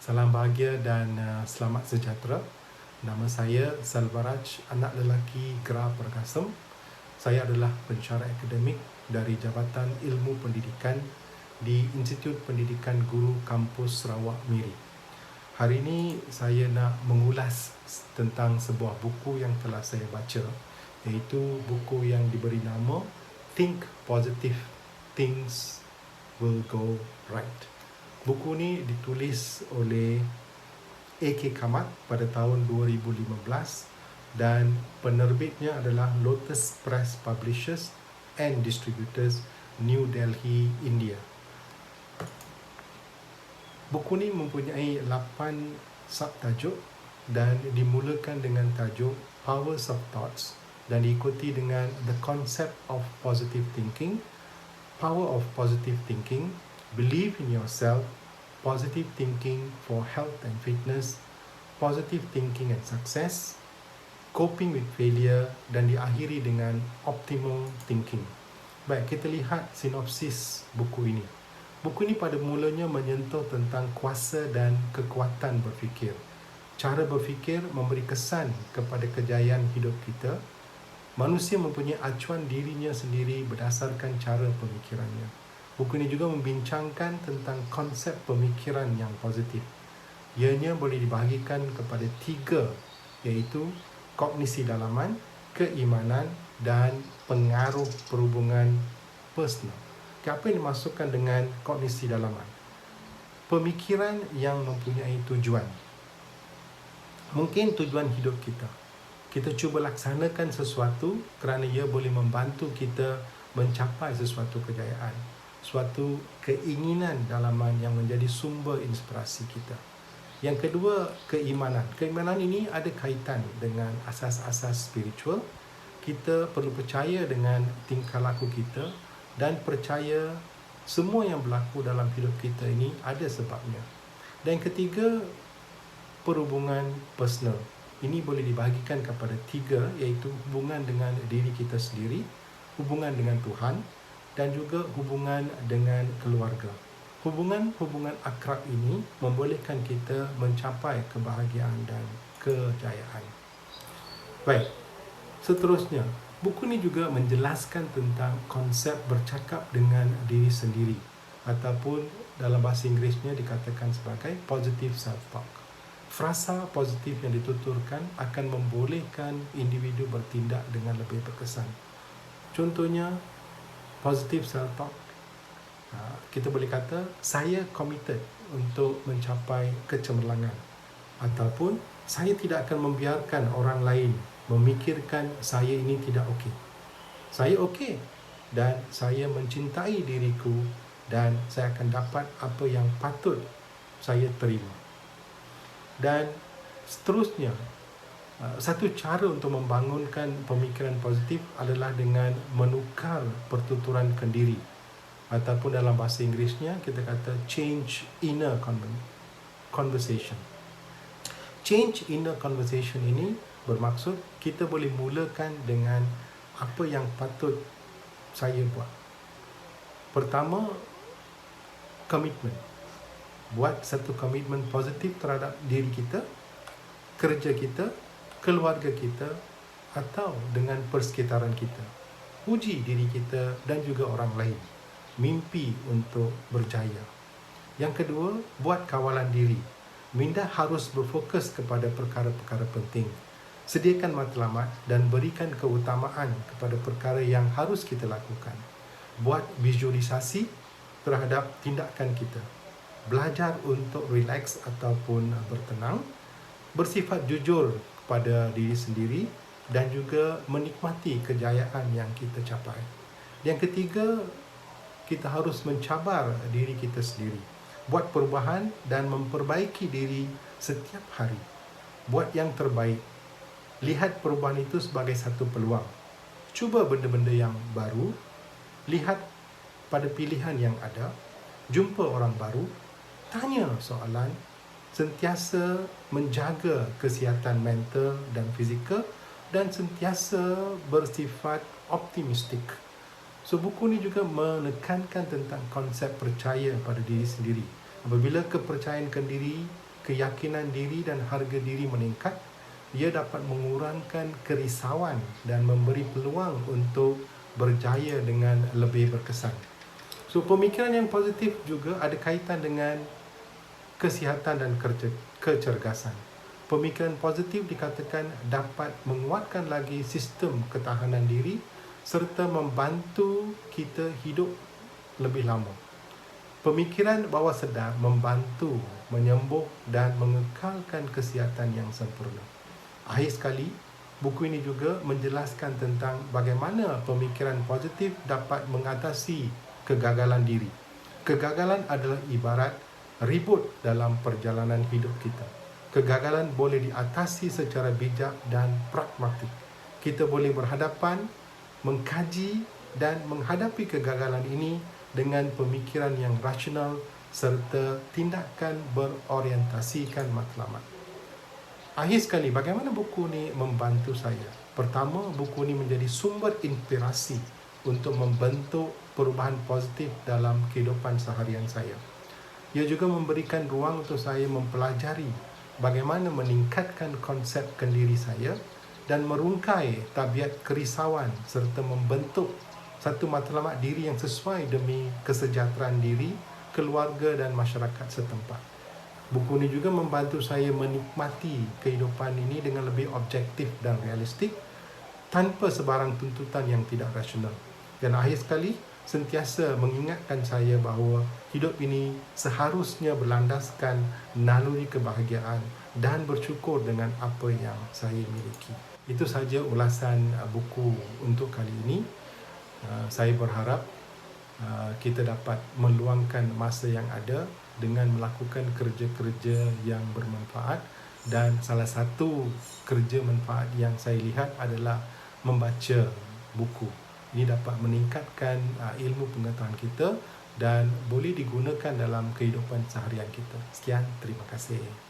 Salam bahagia dan selamat sejahtera. Nama saya Salvaraj, anak lelaki Gerah Pergasem. Saya adalah pensyarah akademik dari Jabatan Ilmu Pendidikan di Institut Pendidikan Guru Kampus Sarawak Miri. Hari ini saya nak mengulas tentang sebuah buku yang telah saya baca, iaitu buku yang diberi nama Think Positive, Things Will Go Right. Buku ni ditulis oleh A.K. Kamat pada tahun 2015 dan penerbitnya adalah Lotus Press Publishers and Distributors, New Delhi, India. Buku ni mempunyai 8 subtajuk dan dimulakan dengan tajuk Powers of Thoughts dan diikuti dengan The Concept of Positive Thinking, Power of Positive Thinking, Believe in Yourself, Positive Thinking for Health and Fitness, Positive Thinking and Success, Coping with Failure, dan diakhiri dengan Optimal Thinking. Baik, kita lihat sinopsis buku ini. Buku ini pada mulanya menyentuh tentang kuasa dan kekuatan berfikir. Cara berfikir memberi kesan kepada kejayaan hidup kita. Manusia mempunyai acuan dirinya sendiri berdasarkan cara pemikirannya. Buku ini juga membincangkan tentang konsep pemikiran yang positif. Ianya boleh dibahagikan kepada 3, iaitu kognisi dalaman, keimanan dan pengaruh perhubungan personal. Apa yang dimasukkan dengan kognisi dalaman? Pemikiran yang mempunyai tujuan. Mungkin tujuan hidup kita. Kita cuba laksanakan sesuatu kerana ia boleh membantu kita mencapai sesuatu kejayaan, suatu keinginan dalaman yang menjadi sumber inspirasi kita. Yang kedua, keimanan. Keimanan ini ada kaitan dengan asas-asas spiritual. Kita perlu percaya dengan tingkah laku kita dan percaya semua yang berlaku dalam hidup kita ini ada sebabnya. Dan ketiga, perhubungan personal. Ini boleh dibahagikan kepada 3, iaitu hubungan dengan diri kita sendiri, hubungan dengan Tuhan, dan juga hubungan dengan keluarga. Hubungan akrab ini membolehkan kita mencapai kebahagiaan dan kejayaan. Baik, seterusnya, buku ini juga menjelaskan tentang konsep bercakap dengan diri sendiri ataupun dalam bahasa Inggerisnya dikatakan sebagai positive self-talk. Frasa positif yang dituturkan akan membolehkan individu bertindak dengan lebih berkesan. Contohnya, positive self-talk. Kita boleh kata, saya committed untuk mencapai kecemerlangan. Ataupun, saya tidak akan membiarkan orang lain memikirkan saya ini tidak okey. Saya okey dan saya mencintai diriku dan saya akan dapat apa yang patut saya terima. Dan seterusnya, satu cara untuk membangunkan pemikiran positif adalah dengan menukar pertuturan kendiri, ataupun dalam bahasa Inggerisnya kita kata change inner conversation. Change inner conversation ini bermaksud kita boleh mulakan dengan apa yang patut saya buat. Pertama, komitmen. Buat satu komitmen positif terhadap diri kita, kerja kita, keluarga kita atau dengan persekitaran kita. Puji diri kita dan juga orang lain. Mimpi untuk berjaya. Yang kedua, buat kawalan diri. Minda harus berfokus kepada perkara-perkara penting. Sediakan matlamat dan berikan keutamaan kepada perkara yang harus kita lakukan. Buat visualisasi terhadap tindakan kita. Belajar untuk relax ataupun bertenang. Bersifat jujur kepada diri sendiri dan juga menikmati kejayaan yang kita capai. Yang ketiga, kita harus mencabar diri kita sendiri. Buat perubahan dan memperbaiki diri setiap hari. Buat yang terbaik. Lihat perubahan itu sebagai satu peluang. Cuba benda-benda yang baru. Lihat pada pilihan yang ada. Jumpa orang baru. Tanya soalan. Sentiasa menjaga kesihatan mental dan fizikal. Dan sentiasa bersifat optimistik. So, buku ini juga menekankan tentang konsep percaya pada diri sendiri. Apabila kepercayaan diri keyakinan diri dan harga diri meningkat. Ia dapat mengurangkan kerisauan dan memberi peluang untuk berjaya dengan lebih berkesan. So, pemikiran yang positif juga ada kaitan dengan kesihatan dan kecergasan. Pemikiran positif dikatakan dapat menguatkan lagi sistem ketahanan diri serta membantu kita hidup lebih lama. Pemikiran bawah sedar membantu menyembuh dan mengekalkan kesihatan yang sempurna. Akhir sekali, buku ini juga menjelaskan tentang bagaimana pemikiran positif dapat mengatasi kegagalan diri. Kegagalan adalah ibarat ribut dalam perjalanan hidup kita. Kegagalan boleh diatasi secara bijak dan pragmatik. Kita boleh berhadapan, mengkaji dan menghadapi kegagalan ini dengan pemikiran yang rasional serta tindakan berorientasikan matlamat. Akhir sekali, bagaimana buku ini membantu saya? Pertama, buku ini menjadi sumber inspirasi untuk membentuk perubahan positif dalam kehidupan seharian saya. Ia juga memberikan ruang untuk saya mempelajari bagaimana meningkatkan konsepkan diri saya dan merungkai tabiat kerisauan serta membentuk satu matlamat diri yang sesuai demi kesejahteraan diri, keluarga dan masyarakat setempat. Buku ini juga membantu saya menikmati kehidupan ini dengan lebih objektif dan realistik tanpa sebarang tuntutan yang tidak rasional. Dan akhir sekali, sentiasa mengingatkan saya bahawa hidup ini seharusnya berlandaskan naluri kebahagiaan dan bersyukur dengan apa yang saya miliki. Itu saja ulasan buku untuk kali ini. Saya berharap kita dapat meluangkan masa yang ada dengan melakukan kerja-kerja yang bermanfaat, dan salah satu kerja manfaat yang saya lihat adalah membaca buku. Ini dapat meningkatkan ilmu pengetahuan kita dan boleh digunakan dalam kehidupan seharian kita. Sekian, terima kasih.